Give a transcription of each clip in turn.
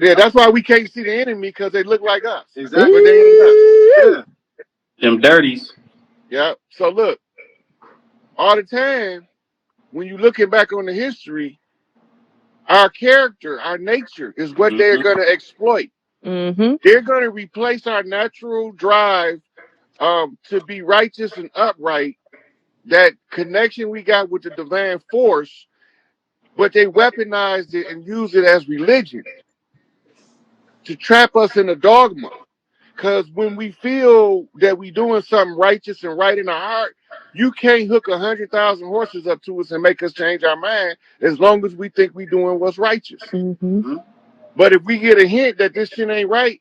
Yeah, that's why we can't see the enemy because they look like us. Exactly. But they ain't us. Yeah. Them dirties. Yeah. So look, all the time when you looking back on the history, our character, our nature is what they're going to exploit. They're going to replace our natural drive to be righteous and upright, that connection we got with the divine force, but they weaponized it and used it as religion to trap us in a dogma. Because when we feel that we doing something righteous and right in our heart, you can't hook 100,000 horses up to us and make us change our mind as long as we think we doing what's righteous. But if we get a hint that this shit ain't right,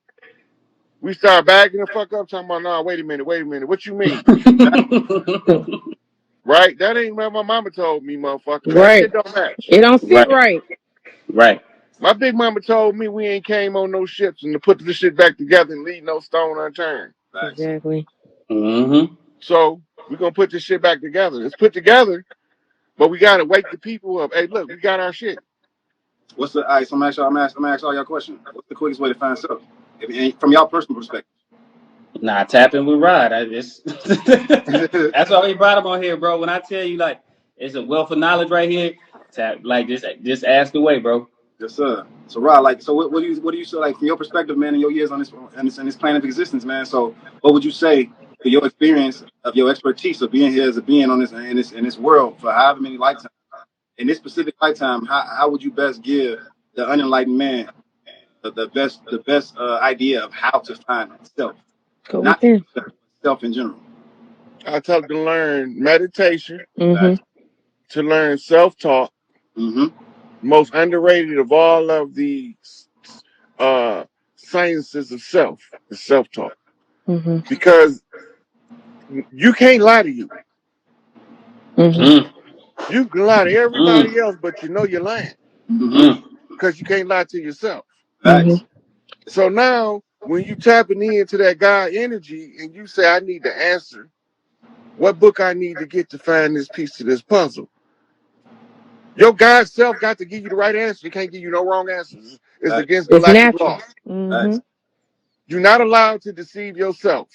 we start bagging the fuck up, talking about, nah, wait a minute, what you mean? Right? That ain't what my mama told me, motherfucker. That shit don't match. It don't sit right. Right. My big mama told me we ain't came on no ships and to put this shit back together and leave no stone unturned. Exactly. So we're gonna put this shit back together. It's put together, but we gotta wake the people up. Hey, look, we got our shit. What's the? All right, so I'm gonna ask all y'all questions. What's the quickest way to find self, from y'all personal perspective? Nah, tapping with Rod. That's why we brought him on here, bro. When I tell you, like, it's a wealth of knowledge right here. Tap, like, just ask away, bro. Yes, sir. So, Rod, like, so what do you say, like, from your perspective, man, in your years on this plane of existence, man? So, what would you say for your experience of your expertise of being here as a being on in this world for however many lifetimes? In this specific lifetime, how would you best give the unenlightened man the best idea of how to find self, not self in general? I tell them to learn meditation, to learn self-talk. Most underrated of all of the sciences of self is self-talk. Because you can't lie to you. You can lie to everybody else, but you know you're lying. Because you can't lie to yourself. So now, when you tapping into that God energy and you say, I need the answer, what book I need to get to find this piece to this puzzle? Your God self got to give you the right answer. He can't give you no wrong answers. It's against galactic law. You're not allowed to deceive yourself.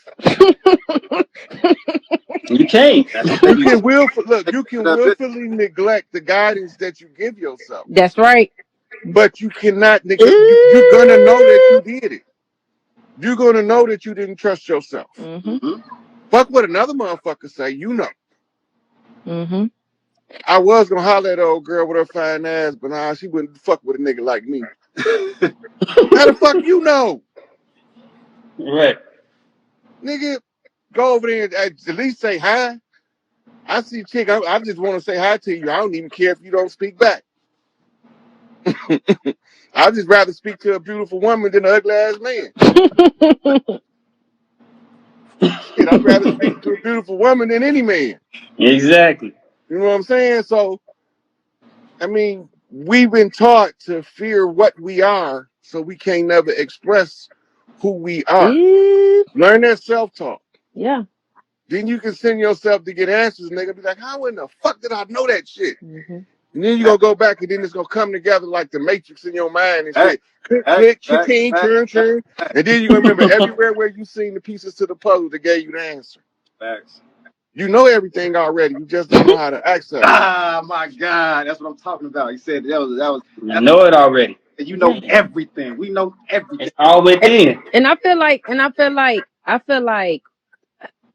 You can't. You can willfully neglect the guidance that you give yourself. That's right. But you cannot neglect. You're gonna know that you did it. You're gonna know that you didn't trust yourself. Fuck what another motherfucker say. You know. I was gonna holler at an old girl with her fine ass, but nah, she wouldn't fuck with a nigga like me. How the fuck you know? Right. Nigga, go over there and at least say hi. I see chick, I just want to say hi to you. I don't even care if you don't speak back. I'd just rather speak to a beautiful woman than an ugly ass man. Shit, I'd rather speak to a beautiful woman than any man. Exactly. You know what I'm saying? So, I mean, we've been taught to fear what we are, so we can't never express who we are. Learn that self-talk. Yeah. Then you can send yourself to get answers, and they're gonna be like, how in the fuck did I know that shit? And then you're gonna go back, and then it's gonna come together like the Matrix in your mind and shit. Click, churn. And then you're gonna remember everywhere where you seen the pieces to the puzzle that gave you the answer. Facts. You know everything already. You just don't know how to access it. Ah, my God, that's what I'm talking about. He said that was. You know it already. You know everything. We know everything. It's all within. And I feel like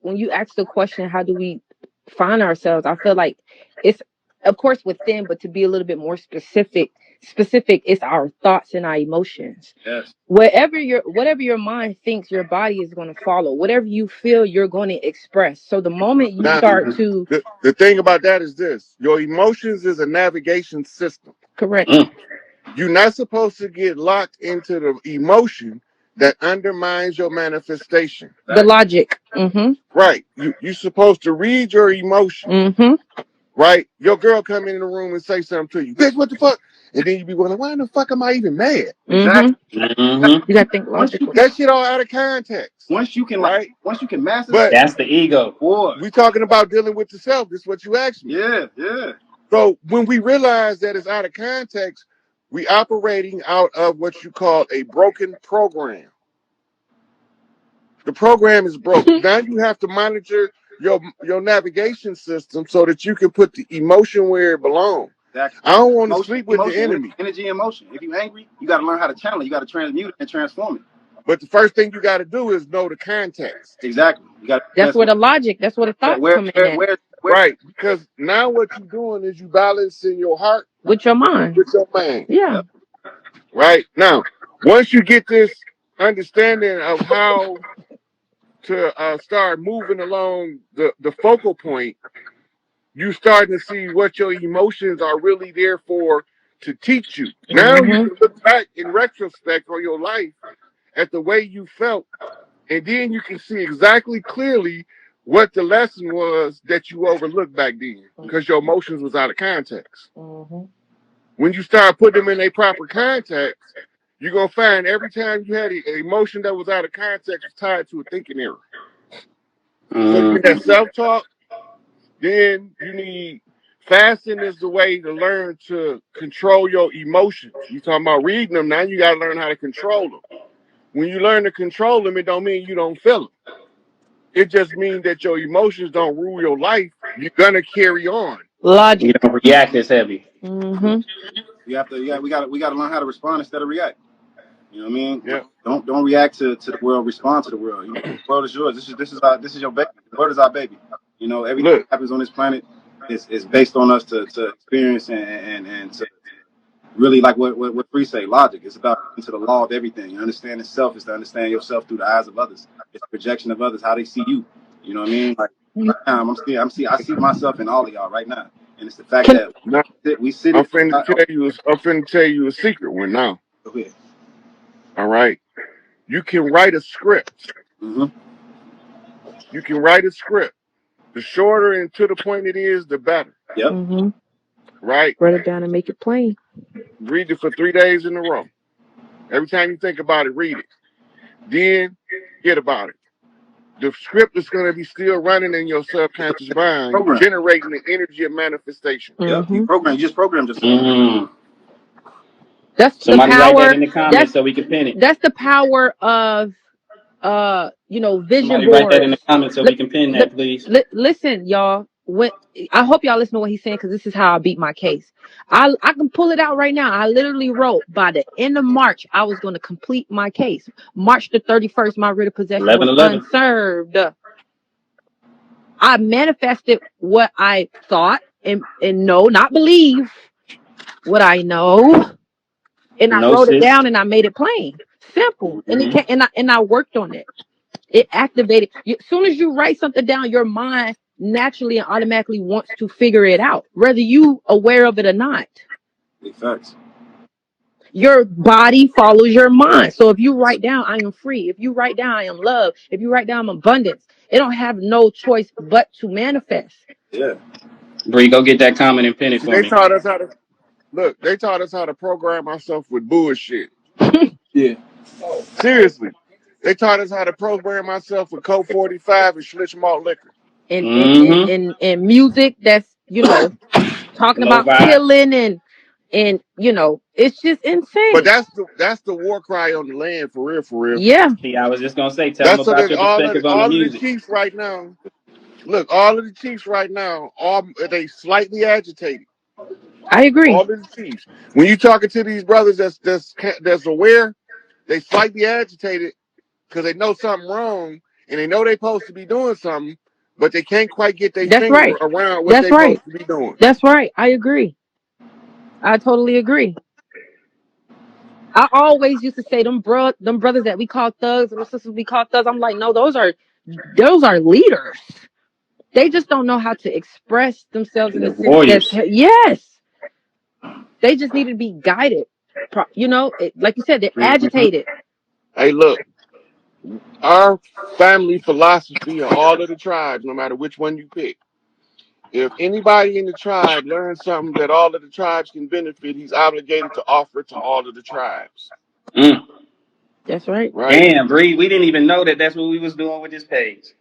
when you ask the question, how do we find ourselves? I feel like it's, of course, within, but to be a little bit more specific, it's our thoughts and our emotions. Yes. Whatever your mind thinks, your body is going to follow. Whatever you feel, you're going to express. So the moment you start to... The thing about that is this. Your emotions is a navigation system. Correct. You're not supposed to get locked into the emotion that undermines your manifestation. The logic. Right. You're supposed to read your emotion. Right? Your girl come in the room and say something to you. Bitch, what the fuck? And then you be wondering, why the fuck am I even mad? You got to think logically. That shit all out of context. Once you can master but that's the ego. Boy. We talking about dealing with the self. This is what you asked me. Yeah. So when we realize that it's out of context, We operating out of what you call a broken program. The program is broke. Now you have to monitor your navigation system so that you can put the emotion where it belongs. Exactly. I don't want to Emotion, sleep with the enemy. energy, emotion. If you're angry, you got to learn how to channel it. You got to transmute it and transform it. But the first thing you got to do is know the context. Exactly. You got. That's where the logic. That's where the thoughts come in at. Where? Right, because now what you're doing is you balancing your heart With your mind. with your mind. Yeah. Yep. Right now, once you get this understanding of how to start moving along the focal point, you starting to see what your emotions are really there for to teach you. Now you can look back in retrospect on your life at the way you felt, and then you can see exactly clearly what the lesson was that you overlooked back then because your emotions was out of context. When you start putting them in a proper context, you're going to find every time you had an emotion that was out of context was tied to a thinking error. So you had self-talk, then you need fasting is the way to learn to control your emotions. You talking about reading them, now you got to learn how to control them. When you learn to control them, it don't mean you don't feel them. It just means that your emotions don't rule your life. You're going to carry on. Logic. You don't react as heavy. You have to. Yeah, we got to learn how to respond instead of react. You know what I mean? Yeah. Don't react to the world. Respond to the world. You know, the world is yours. This is your baby. The world is our baby. You know, everything that happens on this planet is based on us to experience and to really, like what Free say, logic. It's about into the law of everything. You understand itself is to understand yourself through the eyes of others. It's a projection of others, how they see you. You know what I mean? Like right now, I see myself in all of y'all right now, and it's the fact that we sit. I'm finna tell you a secret one now. Go ahead. All right. You can write a script. You can write a script. The shorter and to the point it is, the better. Yep. Right? Write it down and make it plain. Read it for 3 days in a row. Every time you think about it, read it. Then get about it. The script is going to be still running in your subconscious mind, generating the energy of manifestation. Yep. You just programmed yourself. That's somebody the power. Write that in the comments so we can pin it. That's the power of vision Somebody boards. write that in the comments so we can pin that, please. Listen, y'all. I hope y'all listen to what he's saying, because this is how I beat my case. I can pull it out right now. I literally wrote by the end of March I was going to complete my case. March the 31st, my writ of possession was unserved. I manifested what I thought and no, not believe what I know, and I wrote it down and I made it plain, simple, and it came, and I worked on it. It activated. As soon as you write something down, your mind naturally and automatically wants to figure it out, whether you aware of it or not. Facts. Your body follows your mind. So if you write down, I am free. If you write down, I am love. If you write down abundance, it don't have no choice but to manifest. Yeah. Bree, go get that comment and pin it for me. They taught us how to program ourselves with bullshit. Yeah. Seriously. They taught us how to program ourselves with Coke 45 and Schlitz malt liquor. And music that's, talking about killing and it's just insane. But that's the war cry on the land, for real. Yeah. See, I was just gonna say, tell them about your perspective on the music. All of the chiefs right now, look, all of the chiefs right now, they slightly agitated. I agree. All of the chiefs. When you talking to these brothers that's aware, they slightly agitated because they know something wrong and they know they're supposed to be doing something, but they can't quite get their finger around what they're supposed to be doing. That's right. I agree. I totally agree. I always used to say them brothers that we call thugs and the sisters we call thugs. I'm like, no, those are leaders. They just don't know how to express themselves in a sense that, yes, they just need to be guided. Like you said, they're agitated. Hey, look, our family philosophy of all of the tribes, no matter which one you pick, if anybody in the tribe learns something that all of the tribes can benefit, he's obligated to offer it to all of the tribes. That's right. Damn, Bree, we didn't even know that that's what we was doing with this page.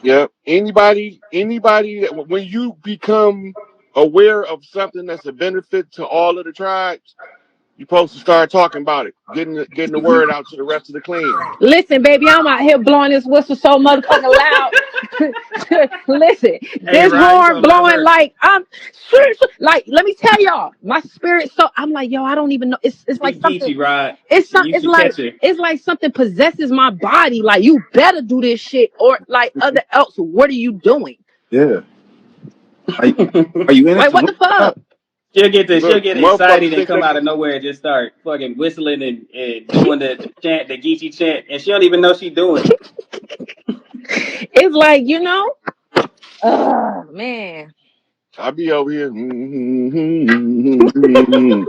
Yep. Anybody that, when you become aware of something that's a benefit to all of the tribes, You're supposed to start talking about it, getting the word out to the rest of the clan. Listen, baby, I'm out here blowing this whistle so motherfucking loud. Listen, Hey, this Rod, you horn gonna love blowing her. like like. Let me tell y'all, my spirit. So I'm like, yo, I don't even know. It's like She something. Geechee, Rod. It's You should catch her. it's like something possesses my body. Like you better do this shit, or like other else. What are you doing? Yeah. Are you in it Like to what win? the fuck? She'll Look, get motherfuckers excited and think come they out of nowhere and just start fucking whistling and doing the chant, the Geechee chant, and she don't even know she doing it. It's like oh man. I be over here.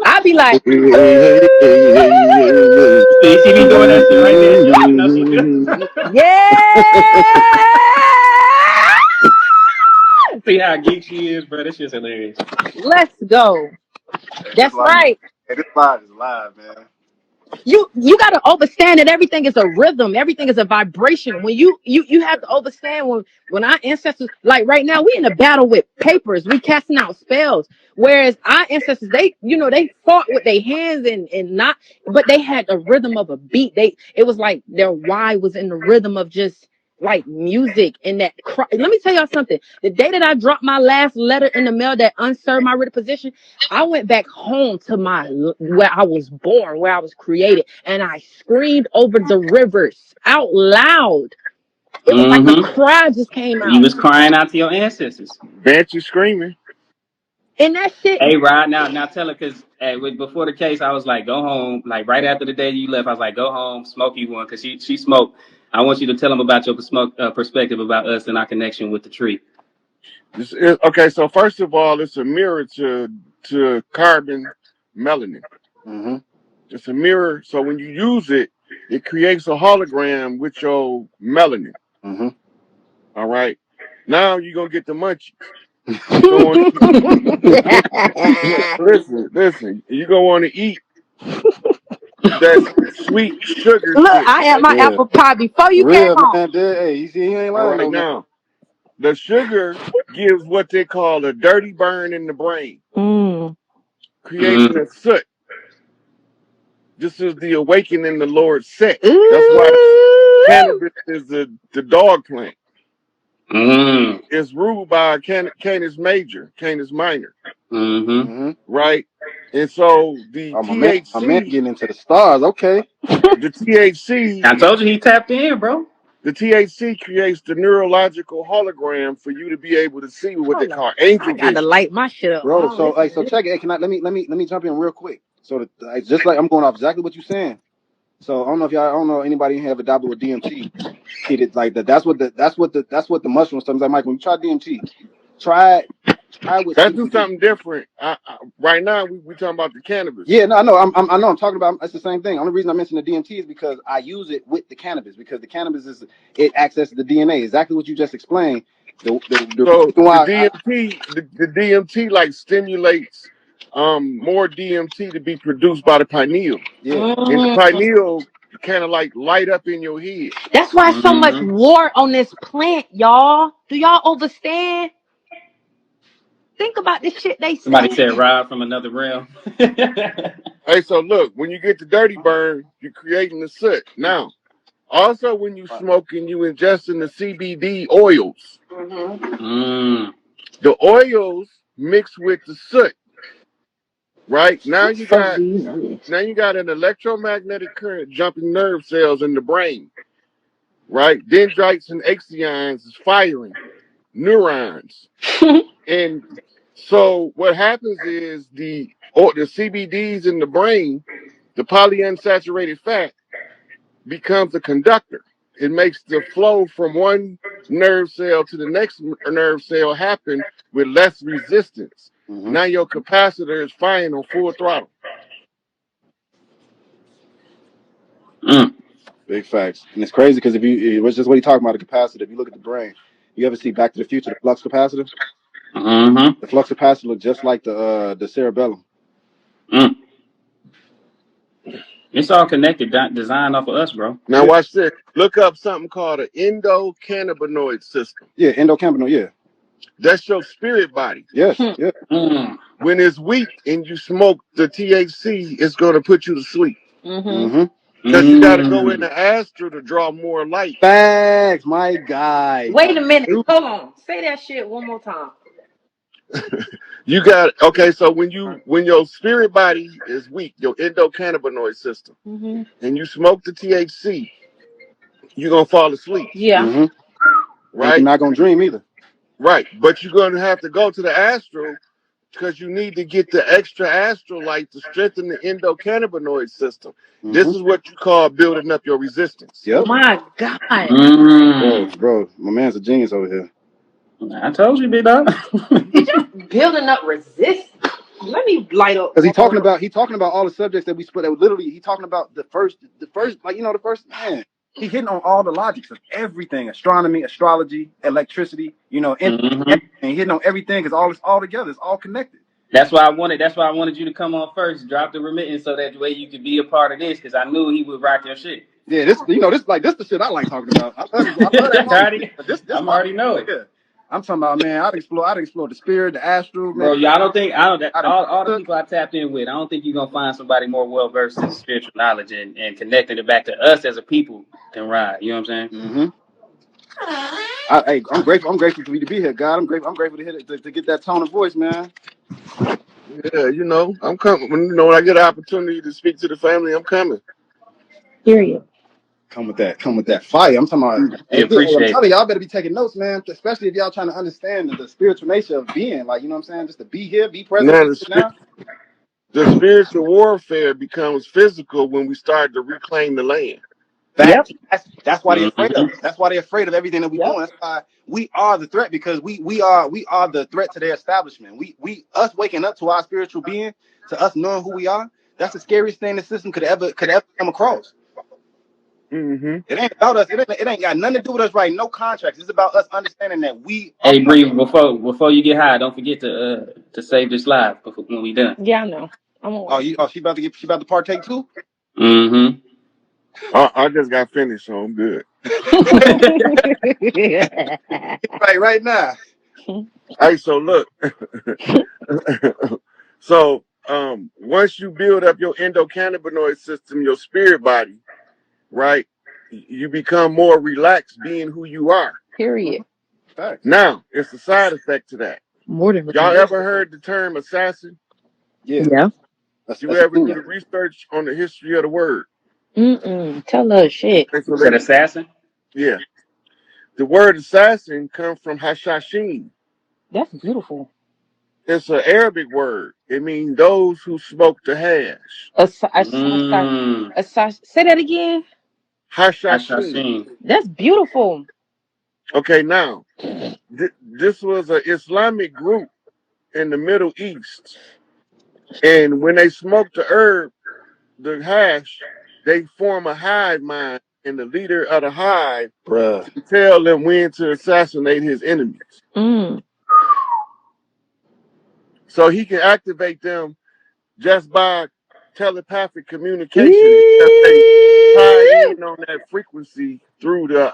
I be like, See, she be doing that shit right there. She don't even know she do. yeah. See how geek she is, bro. This shit's hilarious. Let's go. Hey, this That's live. right. Hey, this live is live, man. You got to understand that everything is a rhythm, everything is a vibration. When you have to understand when our ancestors, like right now, we in a battle with papers, we casting out spells, whereas our ancestors, they fought with their hands and not, but they had the rhythm of a beat. It was like their why was in the rhythm of just like music and that let me tell y'all something. The day that I dropped my last letter in the mail that unserved my written position, I went back home to where I was born, where I was created, and I screamed over the rivers out loud. It was like a cry just came You out. was crying out to your ancestors. Banshee screaming. And that shit. Hey, Rod, now tell her, because before the case, I was like, go home. Like right after the day you left, I was like, go home, smoke you one, because she smoked. I want you to tell them about your perspective about us and our connection with the tree. Okay, so first of all, it's a mirror to carbon melanin. Mm-hmm. It's a mirror, so when you use it, it creates a hologram with your melanin. Mm-hmm. All right. Now you're gonna get the munchies. You gonna want to listen. You're gonna want to eat that sweet sugar Look, shit. I had my Yeah. apple pie before you For came real, home. man. Hey, you see, he ain't All lying right though, man. now. The sugar gives what they call a dirty burn in the brain, creating a soot. This is the awakening the Lord set. That's why cannabis is the dog plant. It's ruled by Canis Major, Canis Minor. Mm-hmm. Right? And so the Oh, my man THC, getting into the stars. Okay. the THC, I told you he tapped in, bro. the THC creates the neurological hologram for you to be able to see what they Hold on. call angel I gotta vision. light my shit up. Bro, so Listen so to this. check it. Hey, can I let me jump in real quick. So just like I'm going off exactly what you're saying. So I don't know anybody in here ever dabbled with DMT. It like that. That's what the mushroom stuff is like. Mike, when you try DMT, try with Let's do CBD. something different. Right now, we talking about the cannabis. Yeah, no, I know. I know. I'm talking about. It's the same thing. Only reason I mentioned the DMT is because I use it with the cannabis because the cannabis it accesses the DNA. Exactly what you just explained. The So reason the why DMT, the DMT like stimulates more DMT to be produced by the pineal, yeah. and the pineal kind of like light up in your head. That's why so much war on this plant, y'all. Do y'all understand? Think about the shit they Somebody said saying. Rod from another realm. Hey, so look, when you get the dirty burn, you're creating the soot. Now, also when you smoking, you ingesting the CBD oils. The oils mix with the soot. Right now, you So got do you know this? an electromagnetic current jumping nerve cells in the brain. Right, dendrites and axions is firing neurons, and so what happens is the CBDs in the brain, the polyunsaturated fat, becomes a conductor. It makes the flow from one nerve cell to the next nerve cell happen with less resistance. Mm-hmm. Now your capacitor is firing on full throttle. Big facts. And it's crazy because it was just what he talking about, the capacitor. If you look at the brain, you ever see Back to the Future, the flux capacitor? The flux capacitor look just like the cerebellum. It's all connected, designed off of us, bro. Now watch this. Look up something called an endocannabinoid system. Yeah, endocannabinoid, yeah. That's your spirit body. Yes, yeah. When it's weak and you smoke the THC, it's gonna put you to sleep. Because you gotta go in the astral to draw more light. Facts, my guy. Wait a minute. Hold on. Say that shit one more time. You got okay. So when your spirit body is weak, your endocannabinoid system, and you smoke the THC, you're gonna fall asleep. Yeah. Right. You're not gonna dream either. Right. But you're gonna have to go to the astral because you need to get the extra astral light to strengthen the endocannabinoid system. This is what you call building up your resistance. Yep. My God. Bro, my man's a genius over here. I told you, big dog. Building up resistance. Let me light up. Because he talking about all the subjects that we split. That literally he talking about the first like the first man. He hitting on all the logics of everything: astronomy, astrology, electricity. And hitting on everything because it's all together. It's all connected. That's why I wanted you to come on first, drop the remittance so that way you could be a part of this because I knew he would rock your shit. Yeah, this the shit I like talking about. I love that. I'm already know it. Yeah. I'm talking about, man. I'd explore the spirit, the astral, man. Bro, all the people I tapped in with, I don't think you're gonna find somebody more well versed in spiritual knowledge and connecting it back to us as a people than Rod. You know what I'm saying? I'm grateful. I'm grateful for you to be here, God. I'm grateful to hit it, to get that tone of voice, man. Yeah, I'm coming. When I get an opportunity to speak to the family, I'm coming. Period. Come with that fire. I'm talking about. I'm telling y'all better be taking notes, man. Especially if y'all trying to understand the spiritual nature of being. Like, you know what I'm saying? Just to be here, be present. The spiritual warfare becomes physical when we start to reclaim the land. That's why they're afraid of it. That's why they're afraid of everything that we're doing. That's why we are the threat, because we are the threat to their establishment. Us waking up to our spiritual being, to us knowing who we are, that's the scariest thing the system could ever come across. It ain't about us. It ain't got nothing to do with us writing no contracts. It's about us understanding that we. Hey, Bree, before you get high, don't forget to save this live when we done. Yeah, I know. She about to partake too. I just got finished, so I'm good. right now. Hey, so look. So once you build up your endocannabinoid system, your spirit body, right, you become more relaxed being who you are. Period. Now, it's a side effect to that. More than y'all ever heard the term assassin? Yeah. You ever do the research on the history of the word? Tell us shit. You said assassin? Yeah. The word assassin comes from hashashin. That's beautiful. It's an Arabic word. It means those who smoke the hash. Say that again. Hashashin. That's beautiful. Okay, now, this was an Islamic group in the Middle East. And when they smoke the herb, the hash, they form a hive mind, and the leader of the hive tell them when to assassinate his enemies. So he can activate them just by telepathic communication. They tie in on that frequency through the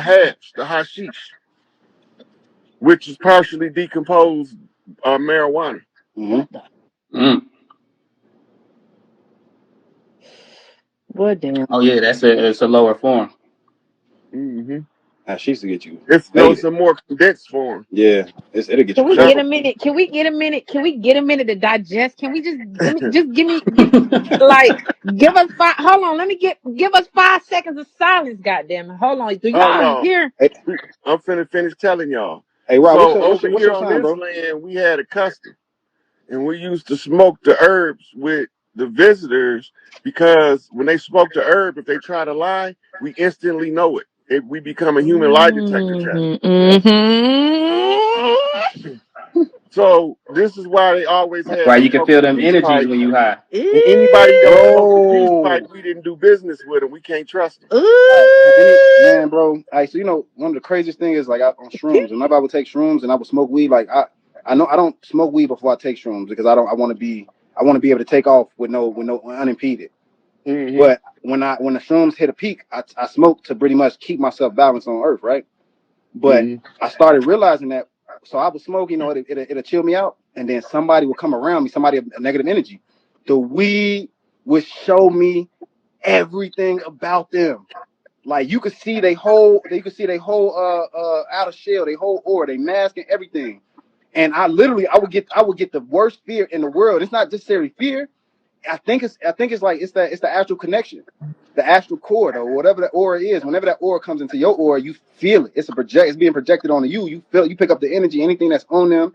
hash, the hashish, which is partially decomposed marijuana. What damn? Oh yeah, it's a lower form. Hashish to get you. It's a more condensed form. Yeah, it'll get you. Can we get a minute? Can we get a minute? Can we get a minute to digest? Can we give me give us 5? Hold on, let me give us 5 seconds of silence. Goddamn it! Hold on, do y'all hear? I'm finna finish telling y'all. Hey, Rob, so over here on this land, we had a custom, and we used to smoke the herbs with the visitors, because when they smoke the herb, if they try to lie, we instantly know it. We become a human lie detector test. So this is why they always had. Why you can feel them energies when you high. And anybody that smoked the peace pipe, we didn't do business with them. We can't trust them. Man, bro. So one of the craziest things is on shrooms. Whenever I would take shrooms and I would smoke weed, I know I don't smoke weed before I take shrooms, because I want to be able to take off with no unimpeded. But when the shrooms hit a peak, I smoke to pretty much keep myself balanced on earth, right? But I started realizing that, so I would smoke, it'll chill me out. and then somebody would come around me, somebody of a negative energy. The weed would show me everything about them. Like you could see they whole outer shell, they whole aura, they mask and everything. And I would get the worst fear in the world. It's not necessarily fear. I think it's like it's the astral connection, the astral cord or whatever that aura is. Whenever that aura comes into your aura, you feel it. It's being projected onto you. You feel it, you pick up the energy, anything that's on them.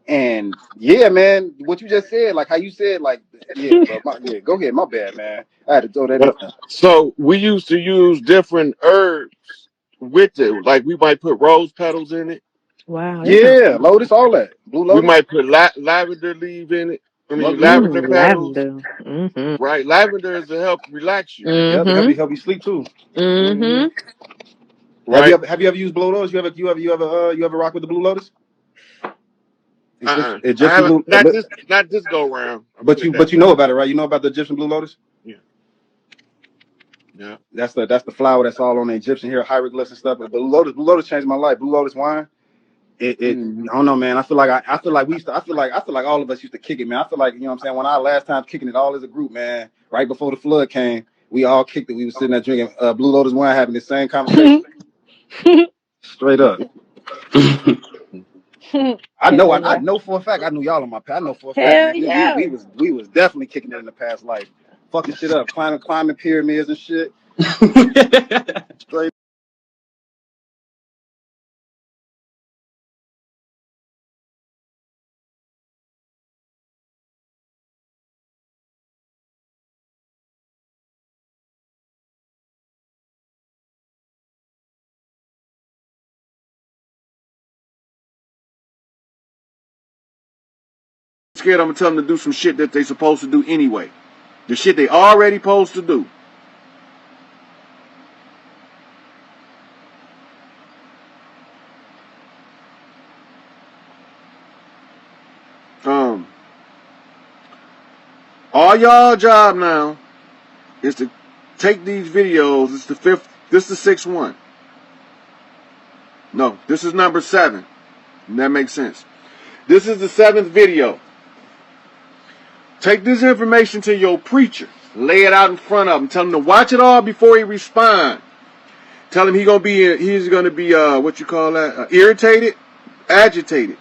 And yeah, man, what you just said, like how you said, like yeah, bro, go ahead, my bad, man. I had to throw that in there. So we used to use different herbs with it. Like we might put rose petals in it. Wow. Yeah, lotus, all that, blue We lotus. might put lavender leaf in it. I mean, Lovely leaf. lavender petals. Lavender. Mm-hmm. Right? Lavender is to help relax you. Yep, it Mm-hmm. help you sleep too. Mm-hmm. Mm-hmm. Right? Have you ever used blue lotus? You ever rock with the blue lotus? I Egyptian haven't. blue, Not this go round. I'll but put it that you way. know about it, right? You know about the Egyptian blue lotus? Yeah. Yeah. That's the flower that's all on the Egyptian hieroglyphs and stuff. But blue lotus changed my life. Blue lotus wine. Mm-hmm. I don't know, man. I feel like we used to. I feel like all of us used to kick it, man. I feel like, you know what I'm saying. When our last time kicking it all as a group, man, right before the flood came, we all kicked it. We was sitting there drinking blue lotus wine, having the same conversation. Straight up. I Hell know for a fact. I knew y'all on my path. I know for a fact, Hell man. yeah. We was definitely kicking it in the past life, fucking shit up, climbing pyramids and shit. Straight. Scared I'm gonna tell them to do some shit that they supposed to do anyway. The shit they already supposed to do. All y'all job now is to take these videos. It's the fifth. This is the sixth one. No, this is number 7. And that makes sense. This is the 7th video. Take this information to your preacher. Lay it out in front of him. Tell him to watch it all before he respond. Tell him he's gonna be what you call that? Irritated, agitated,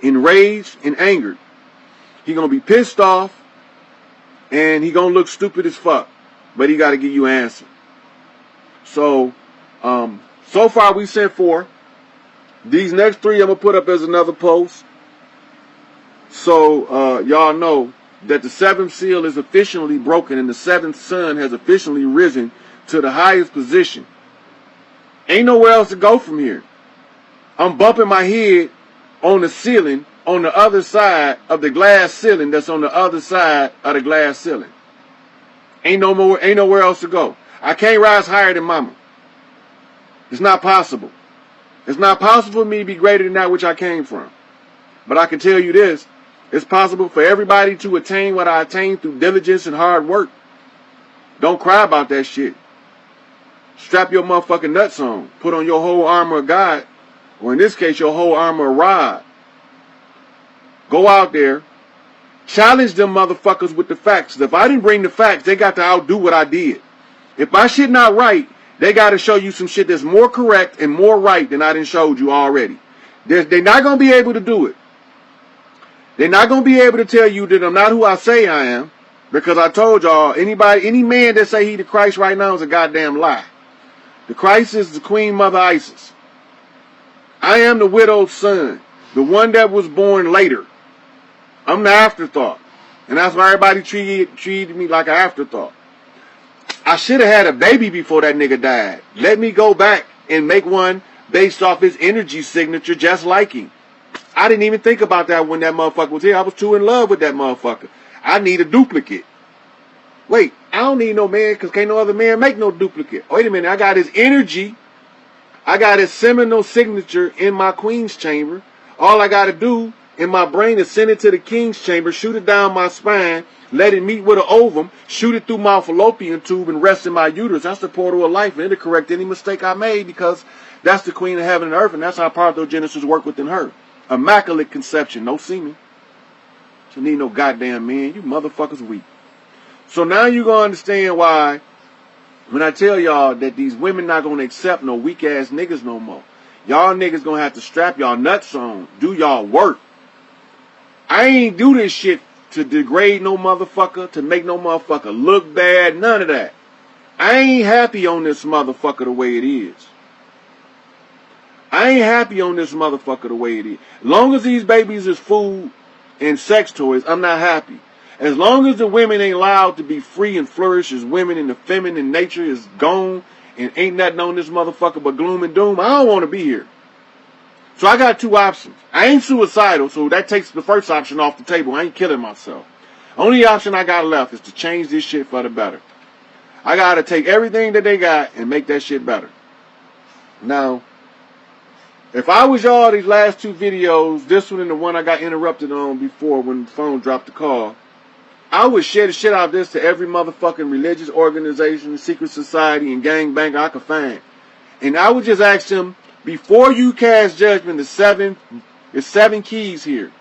enraged, and angered. He's gonna be pissed off, and he gonna look stupid as fuck. But he gotta give you an answer. So, so far we sent 4. These next 3 I'm gonna put up as another post. So y'all know that the 7th seal is officially broken and the 7th sun has officially risen to the highest position. Ain't nowhere else to go from here. I'm bumping my head on the ceiling on the other side of the glass ceiling that's on the other side of the glass ceiling. Ain't nowhere else to go. I can't rise higher than mama. It's not possible. It's not possible for me to be greater than that which I came from. But I can tell you this. It's possible for everybody to attain what I attained through diligence and hard work. Don't cry about that shit. Strap your motherfucking nuts on. Put on your whole armor of God. Or in this case, your whole armor of rod. Go out there. Challenge them motherfuckers with the facts. If I didn't bring the facts, they got to outdo what I did. If my shit not right, they got to show you some shit that's more correct and more right than I done showed you already. They're not going to be able to do it. They're not going to be able to tell you that I'm not who I say I am. Because I told y'all, any man that say he the Christ right now is a goddamn lie. The Christ is the Queen Mother Isis. I am the widowed son. The one that was born later. I'm the afterthought. And that's why everybody treated me like an afterthought. I should have had a baby before that nigga died. Let me go back and make one based off his energy signature just like him. I didn't even think about that when that motherfucker was here. I was too in love with that motherfucker. I need a duplicate. Wait, I don't need no man because can't no other man make no duplicate. Wait a minute, I got his energy. I got his seminal signature in my queen's chamber. All I got to do in my brain is send it to the king's chamber, shoot it down my spine, let it meet with an ovum, shoot it through my fallopian tube, and rest in my uterus. That's the portal of life, and it'll correct any mistake I made because that's the queen of heaven and earth, and that's how parthenogenesis work within her. Immaculate conception, no semen. You need no goddamn man. You motherfuckers weak. So now you gonna understand why when I tell y'all that these women not gonna accept no weak ass niggas no more. Y'all niggas gonna have to strap y'all nuts on. Do y'all work. I ain't do this shit to degrade no motherfucker, to make no motherfucker look bad, none of that. I ain't happy on this motherfucker the way it is. I ain't happy on this motherfucker the way it is. As long as these babies is food and sex toys, I'm not happy. As long as the women ain't allowed to be free and flourish as women and the feminine nature is gone and ain't nothing on this motherfucker but gloom and doom, I don't want to be here. So I got two options. I ain't suicidal, so that takes the first option off the table. I ain't killing myself. Only option I got left is to change this shit for the better. I gotta take everything that they got and make that shit better. Now, if I was y'all these last two videos, this one and the one I got interrupted on before when the phone dropped the call, I would share the shit out of this to every motherfucking religious organization, secret society, and gangbang I could find. And I would just ask them, before you cast judgment, there's seven keys here.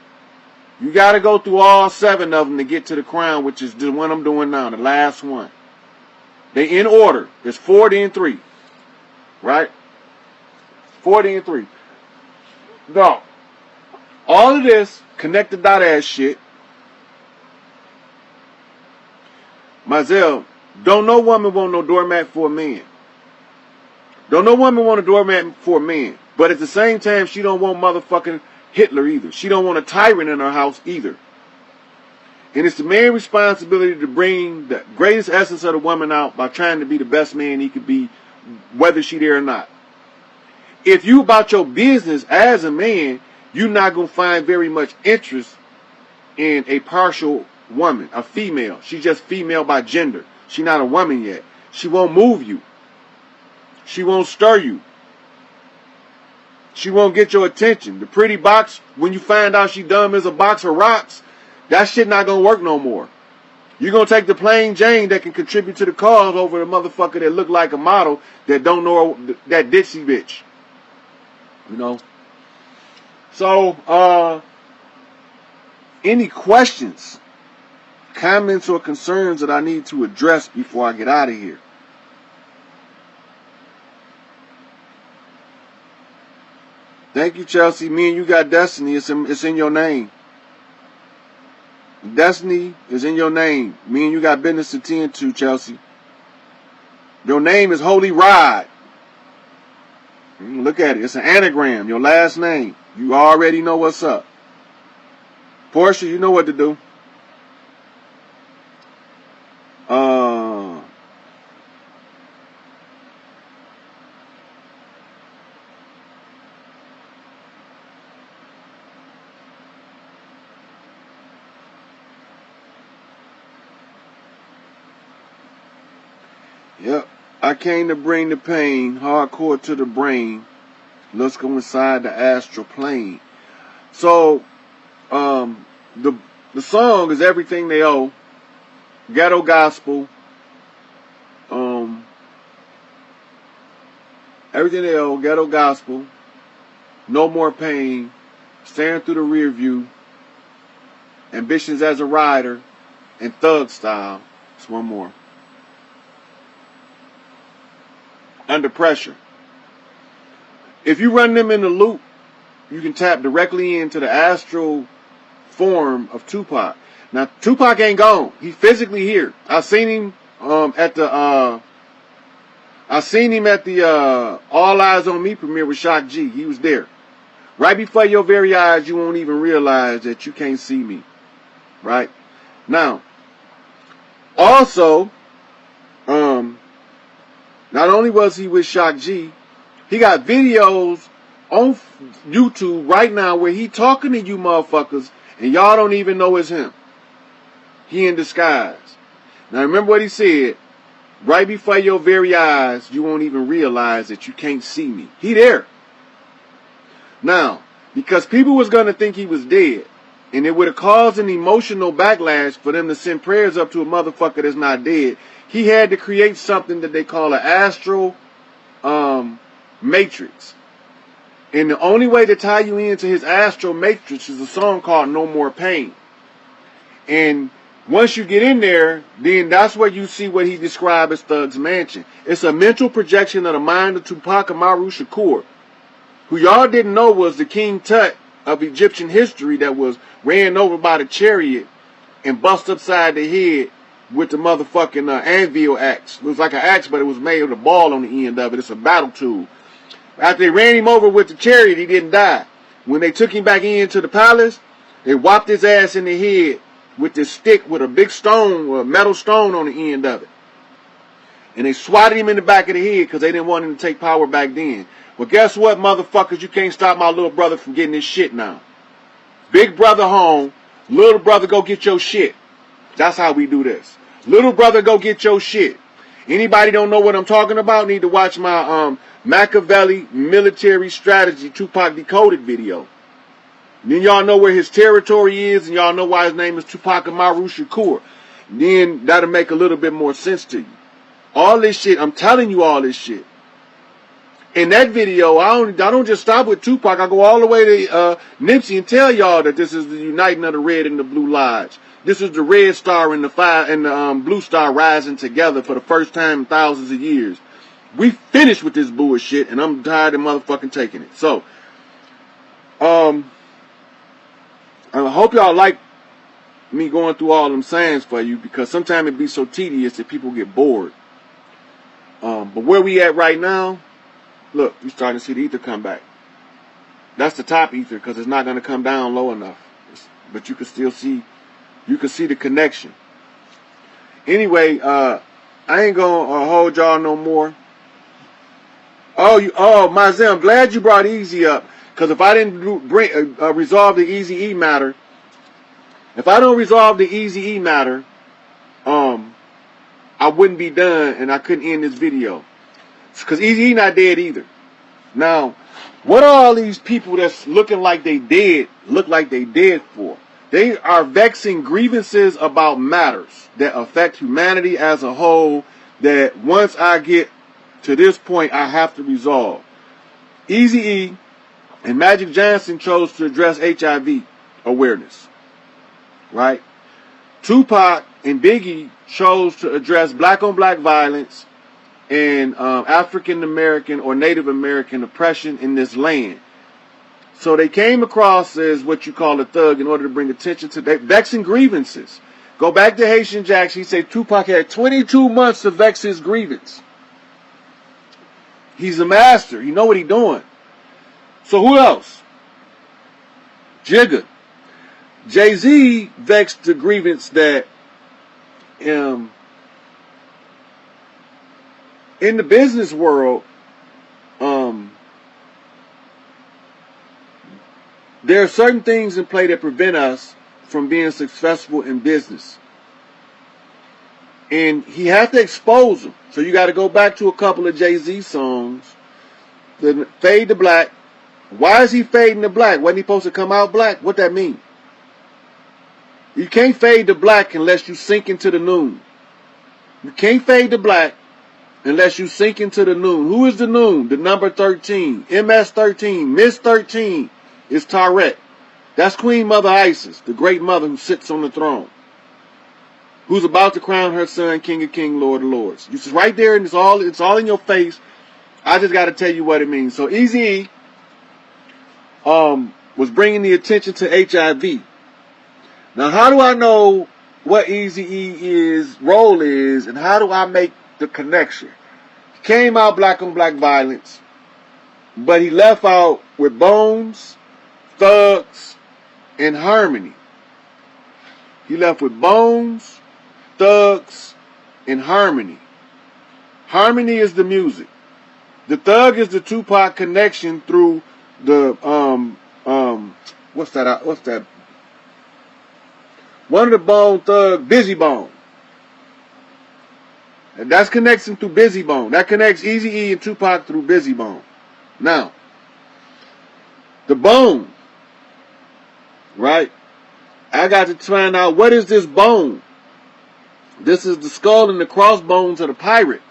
You got to go through all 7 of them to get to the crown, which is the one I'm doing now, the last one. They in order. It's 4 then 3. Right? 4 then 3. No. All of this connected dot ass shit. Myself, don't no woman want no doormat for a man. Don't no woman want a doormat for a man. But at the same time, she don't want motherfucking Hitler either. She don't want a tyrant in her house either. And it's the man's responsibility to bring the greatest essence of the woman out by trying to be the best man he could be, whether she there or not. If you about your business as a man, you're not going to find very much interest in a partial woman, a female. She's just female by gender. She's not a woman yet. She won't move you. She won't stir you. She won't get your attention. The pretty box, when you find out she dumb as a box of rocks, that shit not going to work no more. You're going to take the plain Jane that can contribute to the cause over the motherfucker that look like a model that don't know that ditzy bitch. You know? So, any questions, comments, or concerns that I need to address before I get out of here? Thank you, Chelsea. Me and you got destiny. It's in your name. Destiny is in your name. Me and you got business to tend to, Chelsea. Your name is Holy Rod. Look at it. It's an anagram. Your last name. You already know what's up. Portia, you know what to do. Yep. I came to bring the pain, hardcore to the brain. Let's go inside the astral plane. So, the song is Everything They Owe. Ghetto Gospel. Everything They Owe, Ghetto Gospel. No More Pain. Staring Through the Rear View. Ambitions as a Rider. And Thug Style. It's one more. Under Pressure. If you run them in the loop, you can tap directly into the astral form of Tupac. Now, Tupac ain't gone. He's physically here. I seen him at the All Eyes on Me premiere with Shock G. He was there. Right before your very eyes, you won't even realize that you can't see me. Right? Now, also, not only was he with Shock G, he got videos on YouTube right now where he talking to you motherfuckers and y'all don't even know it's him. He in disguise. Now remember what he said. Right before your very eyes, you won't even realize that you can't see me. He there. Now, because people was going to think he was dead, and it would have caused an emotional backlash for them to send prayers up to a motherfucker that's not dead, he had to create something that they call an astral matrix. And the only way to tie you into his astral matrix is a song called No More Pain. And once you get in there, then that's where you see what he described as Thug's Mansion. It's a mental projection of the mind of Tupac Amaru Shakur, who y'all didn't know was the King Tut of Egyptian history that was ran over by the chariot and bust upside the head with the motherfucking anvil axe. It was like an axe, but it was made with a ball on the end of it. It's a battle tool. After they ran him over with the chariot, he didn't die. When they took him back into the palace, they whopped his ass in the head with this stick with a big stone, or a metal stone on the end of it. And they swatted him in the back of the head because they didn't want him to take power back then. Well, guess what, motherfuckers? You can't stop my little brother from getting his shit now. Big brother home, little brother go get your shit. That's how we do this. Little brother go get your shit. Anybody don't know what I'm talking about, need to watch my Machiavelli military strategy Tupac Decoded video. Then y'all know where his territory is, and y'all know why his name is Tupac Amaru Shakur. Then that'll make a little bit more sense to you. All this shit, I'm telling you all this shit. In that video, I don't just stop with Tupac. I go all the way to Nipsey and tell y'all that this is the uniting of the red and the blue lodge. This is the red star and the blue star rising together for the first time in thousands of years. We finished with this bullshit, and I'm tired of motherfucking taking it. So, I hope y'all like me going through all them sayings for you, because sometimes it be so tedious that people get bored. But where we at right now, look, you're starting to see the ether come back. That's the top ether, because it's not going to come down low enough. But you can still see, the connection. Anyway, I ain't going to hold y'all no more. Mazem, I'm glad you brought Easy up. Because if I didn't resolve the Easy E matter, I wouldn't be done, and I couldn't end this video. Because Easy E not dead either. Now, what are all these people that's looking like they dead, look like they dead for? They are vexing grievances about matters that affect humanity as a whole, that once I get to this point, I have to resolve. Easy E and Magic Johnson chose to address HIV awareness, right? Tupac and Biggie chose to address black-on-black violence and African American or Native American oppression in this land. So they came across as what you call a thug in order to bring attention to their vexing grievances. Go back to Haitian Jacks. He said Tupac had 22 months to vex his grievance. He's a master. He know what he's doing. So who else? Jigga. Jay-Z vexed the grievance that in the business world, there are certain things in play that prevent us from being successful in business. And he had to expose them. So you got to go back to a couple of Jay-Z songs. The Fade to Black. Why is he fading to black? Wasn't he supposed to come out black? What that mean? You can't fade to black unless you sink into the noon. You can't fade to black unless you sink into the noon. Who is the noon? The number 13. MS-13. Miss 13 is Tarek. That's Queen Mother Isis, the great mother who sits on the throne, who's about to crown her son King of Kings, Lord of Lords. It's right there, and it's all in your face. I just got to tell you what it means. So Eazy-E was bringing the attention to HIV. Now, how do I know what Eazy-E's role is, and how do I make the connection? He came out black on black violence, but he left out with Bones, Thugs, and Harmony. He left with Bones, Thugs, and Harmony. Harmony is the music. The Thug is the Tupac connection through the what's that? One of the Bone Thug, Busy Bone. And that's connection through Busy Bone. That connects Eazy-E and Tupac through Busy Bone. Now, the bone, right? I got to find out, what is this bone? This is the skull and the crossbones of the pirate.